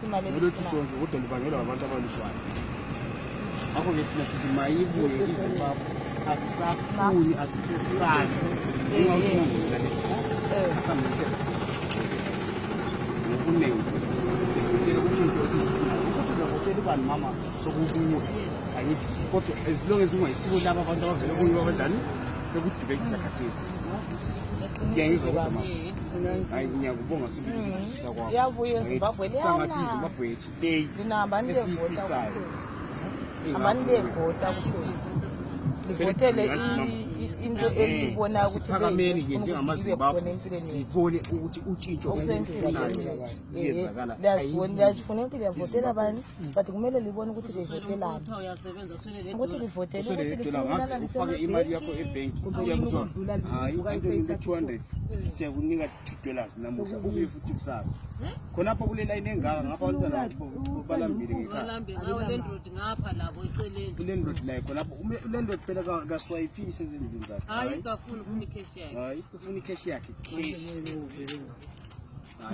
Ngolwethu sonke kodwa libangelwa abantu abalutshwana. Akho ke thina sithi mayibuye iZimbabwe asisafuni asisesana. Ungakubona lesi. Asamenzise ngokunengi. Sikudela ukushintsha esifunayo. Ukuthi uzavotela ubani mama sokubuya. Ayithi kodwa as long as ungayisiko laba abantu abavela kuyiwa kanjani bekudibekisa khathesi. Ngiyangizwa kodwa mama. Hayi ngiyakubonga sibili ukuzwisisa kwakho. Yabuye eZimbabwe liyana. Sangathi iZimbabwe yethu day. Linabani esifisayo. Abantu bevota kuphela. Livotele into elibona ukuthi phakameni nje njengamaZimbabwe sibone ukuthi utshintsho olufunayo liyenzakala. Liyafuna ukuthi liyavotela abanye but kumele libone ukuthi livotelani. Ukuthi livotele ngase ufake imali yakho ebank uyakuzwa hayi into 200 siyakunika $2 namuhla ubuye futhi kusasa khonapho kule line engaka ngapha abantwana balambile ngekhaya landlord ngapha labo eceleni landlord naye khonapho landlord phela kaswipe isezindlini zakhe hayi kafuna ufuna icash yakhe hayi ufuna icash yakhe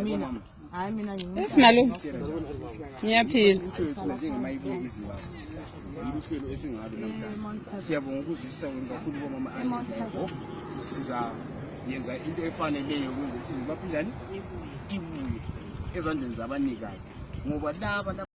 mina hayi mina esimalo ngiyaphila uthina njengemayibuye iZimbabwe iluhlelo esingabe namhlanje siyabonga ukuzwisisa kakhulu bomama ayebo siza yenza into efaneleyo ukuze iZimbabwe njani ibuye ezandleni zabanikazi ngoba laba